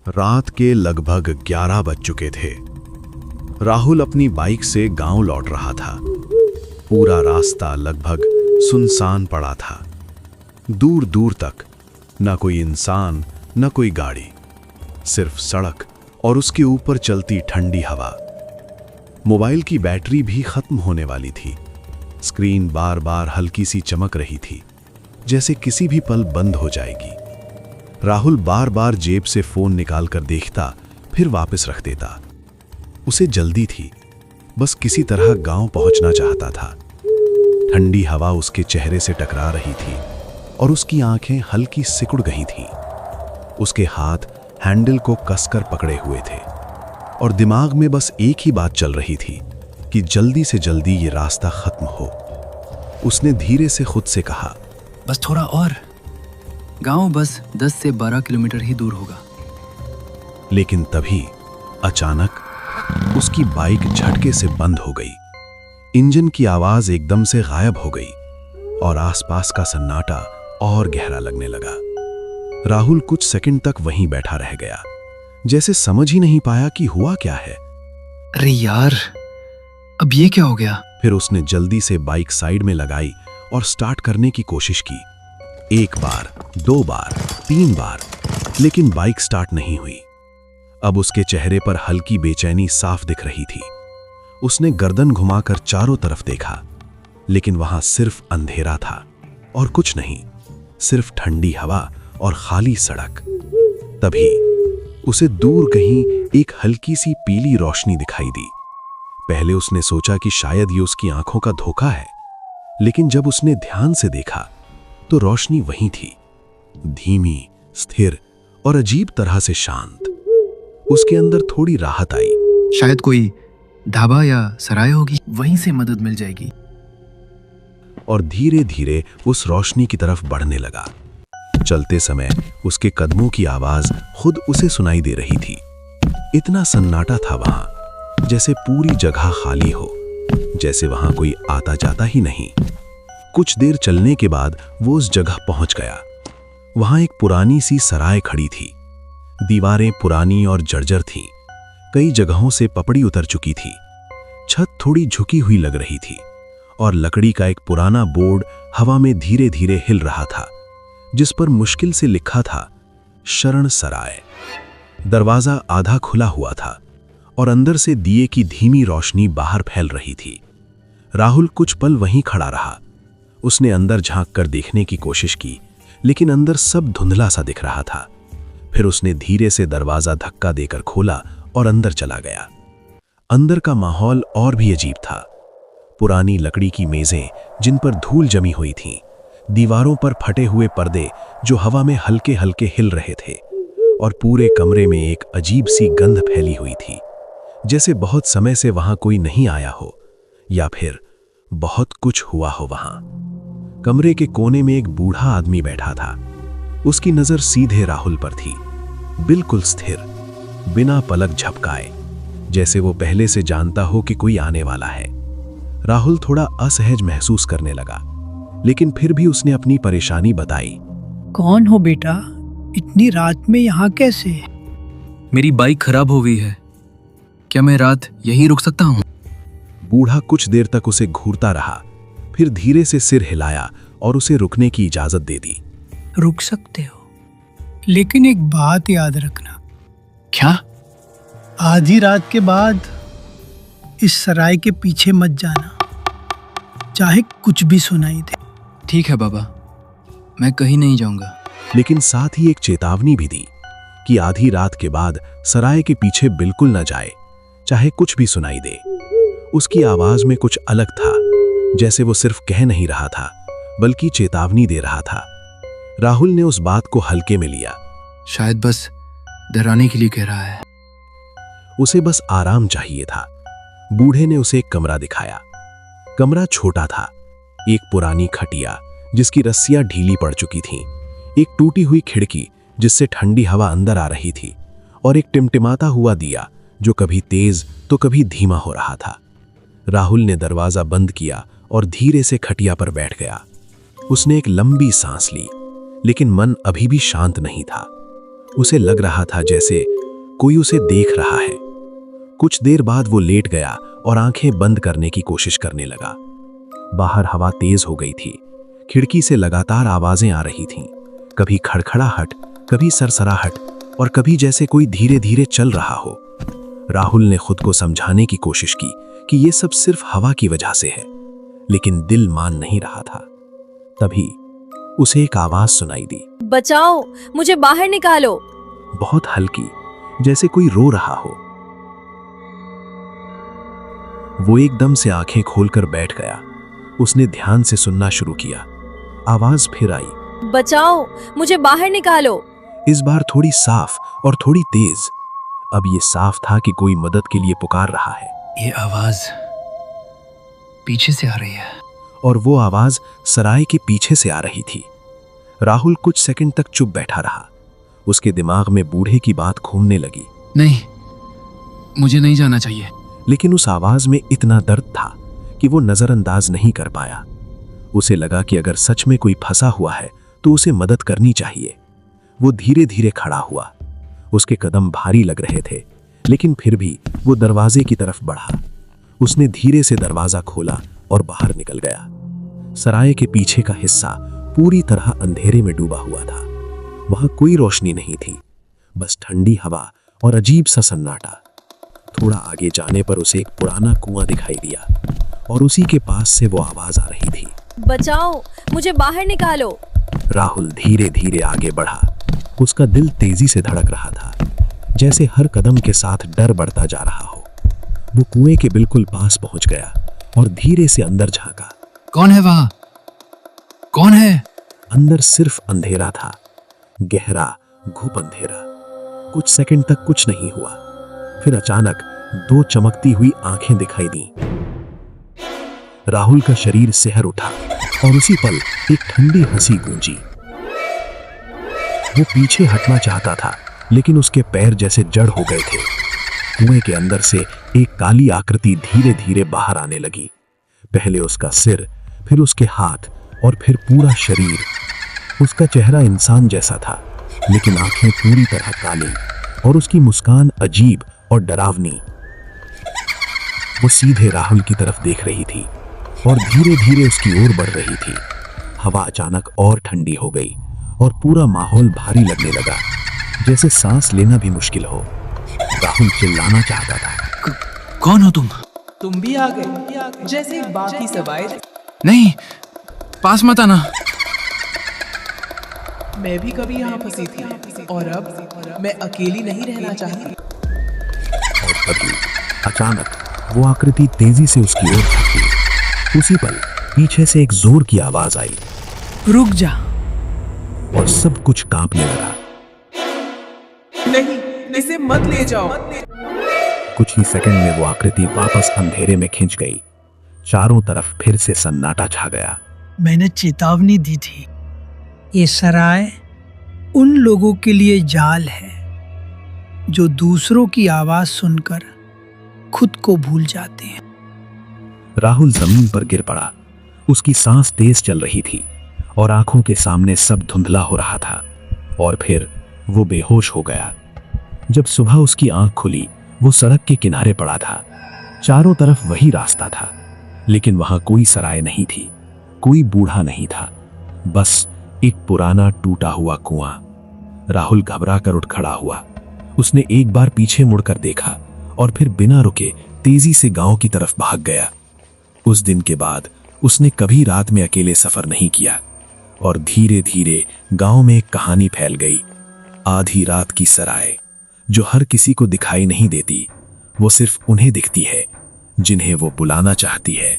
रात के लगभग 11 बज चुके थे। राहुल अपनी बाइक से गांव लौट रहा था। पूरा रास्ता लगभग सुनसान पड़ा था। दूर दूर तक न कोई इंसान न कोई गाड़ी, सिर्फ सड़क और उसके ऊपर चलती ठंडी हवा। मोबाइल की बैटरी भी खत्म होने वाली थी। स्क्रीन बार बार हल्की सी चमक रही थी, जैसे किसी भी पल बंद हो जाएगी। राहुल बार बार जेब से फोन निकालकर देखता, फिर वापस रख देता। उसे जल्दी थी, बस किसी तरह गांव पहुंचना चाहता था। ठंडी हवा उसके चेहरे से टकरा रही थी और उसकी आंखें हल्की सिकुड़ गई थीं। उसके हाथ हैंडल को कसकर पकड़े हुए थे और दिमाग में बस एक ही बात चल रही थी कि जल्दी से जल्दी ये रास्ता खत्म हो। उसने धीरे से खुद से कहा, बस थोड़ा और, गांव बस 10 से 12 किलोमीटर ही दूर होगा। लेकिन तभी अचानक उसकी बाइक झटके से बंद हो गई। इंजन की आवाज एकदम से गायब हो गई और आसपास का सन्नाटा और गहरा लगने लगा। राहुल कुछ सेकंड तक वहीं बैठा रह गया, जैसे समझ ही नहीं पाया कि हुआ क्या है। अरे यार, अब ये क्या हो गया? फिर उसने जल्दी से बाइक साइड में लगाई और स्टार्ट करने की कोशिश की। 1 बार, 2 बार, 3 बार, लेकिन बाइक स्टार्ट नहीं हुई। अब उसके चेहरे पर हल्की बेचैनी साफ दिख रही थी। उसने गर्दन घुमाकर चारों तरफ देखा, लेकिन वहां सिर्फ अंधेरा था और कुछ नहीं, सिर्फ ठंडी हवा और खाली सड़क। तभी उसे दूर कहीं एक हल्की सी पीली रोशनी दिखाई दी। पहले उसने सोचा कि शायद ये उसकी आंखों का धोखा है, लेकिन जब उसने ध्यान से देखा तो रोशनी वहीं थी, धीमी, स्थिर और अजीब तरह से शांत। उसके अंदर थोड़ी राहत आई। शायद कोई ढाबा या सराय होगी, वहीं से मदद मिल जाएगी। और धीरे धीरे उस रोशनी की तरफ बढ़ने लगा। चलते समय उसके कदमों की आवाज खुद उसे सुनाई दे रही थी। इतना सन्नाटा था वहां, जैसे पूरी जगह खाली हो, जैसे वहां कोई आता जाता ही नहीं। कुछ देर चलने के बाद वो उस जगह पहुंच गया। वहां एक पुरानी सी सराय खड़ी थी। दीवारें पुरानी और जर्जर थीं। कई जगहों से पपड़ी उतर चुकी थी। छत थोड़ी झुकी हुई लग रही थी और लकड़ी का एक पुराना बोर्ड हवा में धीरे धीरे हिल रहा था, जिस पर मुश्किल से लिखा था, शरण सराय। दरवाजा आधा खुला हुआ था और अंदर से दिए की धीमी रोशनी बाहर फैल रही थी। राहुल कुछ पल वहीं खड़ा रहा। उसने अंदर झांक कर देखने की कोशिश की, लेकिन अंदर सब धुंधला सा दिख रहा था। फिर उसने धीरे से दरवाजा धक्का देकर खोला और अंदर चला गया। अंदर का माहौल और भी अजीब था। पुरानी लकड़ी की मेजें जिन पर धूल जमी हुई थीं, दीवारों पर फटे हुए पर्दे जो हवा में हल्के हल्के हिल रहे थे, और पूरे कमरे में एक अजीब सी गंध फैली हुई थी, जैसे बहुत समय से वहां कोई नहीं आया हो या फिर बहुत कुछ हुआ हो वहां। कमरे के कोने में एक बूढ़ा आदमी बैठा था। उसकी नजर सीधे राहुल पर थी, बिल्कुल स्थिर, बिना पलक झपकाए, जैसे वो पहले से जानता हो कि कोई आने वाला है। राहुल थोड़ा असहज महसूस करने लगा, लेकिन फिर भी उसने अपनी परेशानी बताई। कौन हो बेटा? इतनी रात में यहाँ कैसे? मेरी बाइक खराब हो गई है, क्या मैं रात यहीं रुक सकता हूँ? बूढ़ा कुछ देर तक उसे घूरता रहा, फिर धीरे से सिर हिलाया और उसे रुकने की इजाजत दे दी। रुक सकते हो, लेकिन एक बात याद रखना। क्या? आधी रात के बाद इस सराय के पीछे मत जाना, चाहे कुछ भी सुनाई दे। ठीक है बाबा, मैं कहीं नहीं जाऊंगा। लेकिन साथ ही एक चेतावनी भी दी कि आधी रात के बाद सराय के पीछे बिल्कुल न जाए, चाहे कुछ भी सुनाई दे। उसकी आवाज में कुछ अलग था, जैसे वो सिर्फ कह नहीं रहा था, बल्कि चेतावनी दे रहा था। राहुल ने उस बात को हल्के में लिया। शायद बस डराने के लिए कह रहा है। उसे बस आराम चाहिए था। बूढ़े ने उसे एक कमरा दिखाया। कमरा छोटा था। एक पुरानी खटिया जिसकी रस्सियां ढीली पड़ चुकी थीं, एक टूटी हुई खिड़की जिससे ठंडी हवा अंदर आ रही थी, और एक टिमटिमाता हुआ दिया जो कभी तेज तो कभी धीमा हो रहा था। राहुल ने दरवाजा बंद किया और धीरे से खटिया पर बैठ गया। उसने एक लंबी सांस ली, लेकिन मन अभी भी शांत नहीं था। उसे लग रहा था जैसे कोई उसे देख रहा है। कुछ देर बाद वो लेट गया और आंखें बंद करने की कोशिश करने लगा। बाहर हवा तेज हो गई थी। खिड़की से लगातार आवाजें आ रही थीं, कभी खड़खड़ाहट, कभी सरसराहट और कभी जैसे कोई धीरे धीरे चल रहा हो। राहुल ने खुद को समझाने की कोशिश की कि ये सब सिर्फ हवा की वजह से है, लेकिन दिल मान नहीं रहा था। तभी उसे एक आवाज सुनाई दी, बचाओ, मुझे बाहर निकालो। बहुत हल्की, जैसे कोई रो रहा हो। वो एकदम से आंखें खोलकर बैठ गया। उसने ध्यान से सुनना शुरू किया। आवाज फिर आई, बचाओ, मुझे बाहर निकालो। इस बार थोड़ी साफ और थोड़ी तेज। अब ये साफ था कि कोई मदद के लिए पुकार रहा है। ये आवाज पीछे से आ रही है। और वो आवाज सराय के पीछे से आ रही थी। राहुल कुछ सेकंड तक चुप बैठा रहा। उसके दिमाग में बूढ़े की बात घूमने लगी। नहीं, मुझे नहीं जाना चाहिए। लेकिन उस आवाज में इतना दर्द था कि वो नजरअंदाज नहीं कर पाया। उसे लगा कि अगर सच में कोई फंसा हुआ है तो उसे मदद करनी चाहिए। वो धीरे धीरे खड़ा हुआ। उसके कदम भारी लग रहे थे, लेकिन फिर भी वो दरवाजे की तरफ बढ़ा। उसने धीरे से दरवाजा खोला और बाहर निकल गया। सराय के पीछे का हिस्सा पूरी तरह अंधेरे में डूबा हुआ था। वहां कोई रोशनी नहीं थी, बस ठंडी हवा और अजीब सा सन्नाटा। थोड़ा आगे जाने पर उसे एक पुराना कुआं दिखाई दिया और उसी के पास से वो आवाज आ रही थी, बचाओ, मुझे बाहर निकालो। राहुल धीरे धीरे आगे बढ़ा। उसका दिल तेजी से धड़क रहा था, जैसे हर कदम के साथ डर बढ़ता जा रहा हो। वो कुएं के बिल्कुल पास पहुंच गया और धीरे से अंदर झांका। कौन है वहां? कौन है? अंदर सिर्फ अंधेरा था, गहरा घुप अंधेरा। कुछ सेकंड तक कुछ नहीं हुआ। फिर अचानक दो चमकती हुई आंखें दिखाई दी। राहुल का शरीर सिहर उठा और उसी पल एक ठंडी हंसी गूंजी। वो पीछे हटना चाहता था, लेकिन उसके पैर जैसे जड़ हो गए थे। कुएं के अंदर से एक काली आकृति धीरे धीरे बाहर आने लगी। पहले उसका सिर, फिर उसके हाथ और फिर पूरा शरीर। उसका चेहरा इंसान जैसा था, लेकिन आंखें पूरी तरह काली और उसकी मुस्कान अजीब और डरावनी। वो सीधे राहुल की तरफ देख रही थी और धीरे धीरे उसकी ओर बढ़ रही थी। हवा अचानक और ठंडी हो गई और पूरा माहौल भारी लगने लगा, जैसे सांस लेना भी मुश्किल हो। राहुल चिल्लाना चाहता था, कौन हो तुम? तुम भी आ गए जैसे बाकी सब आए थे। नहीं, पास मत आना। मैं भी कभी यहाँ फंसी थी और अब मैं अकेली नहीं रहना चाहती। और तभी अचानक वो आकृति तेजी से उसकी ओर झुकी। उसी पल पीछे से एक जोर की आवाज आई, रुक जा। और सब कुछ कांपने लगा। नहीं, इसे मत ले जाओ। कुछ ही सेकंड में वो आकृति वापस अंधेरे में खिंच गई। चारों तरफ फिर से सन्नाटा छा गया। मैंने चेतावनी दी थी, ये सराय उन लोगों के लिए जाल है जो दूसरों की आवाज सुनकर खुद को भूल जाते हैं। राहुल जमीन पर गिर पड़ा। उसकी सांस तेज चल रही थी और आंखों के सामने सब धुंधला हो रहा था। और फिर वो बेहोश हो गया। जब सुबह उसकी आंख खुली, वो सड़क के किनारे पड़ा था। चारों तरफ वही रास्ता था, लेकिन वहां कोई सराय नहीं थी, कोई बूढ़ा नहीं था, बस एक पुराना टूटा हुआ कुआं। राहुल घबरा कर उठ खड़ा हुआ। उसने एक बार पीछे मुड़कर देखा और फिर बिना रुके तेजी से गांव की तरफ भाग गया। उस दिन के बाद उसने कभी रात में अकेले सफर नहीं किया और धीरे धीरे गांव में एक कहानी फैल गई। आधी रात की सराय, जो हर किसी को दिखाई नहीं देती, वो सिर्फ उन्हें दिखती है जिन्हें वो बुलाना चाहती है।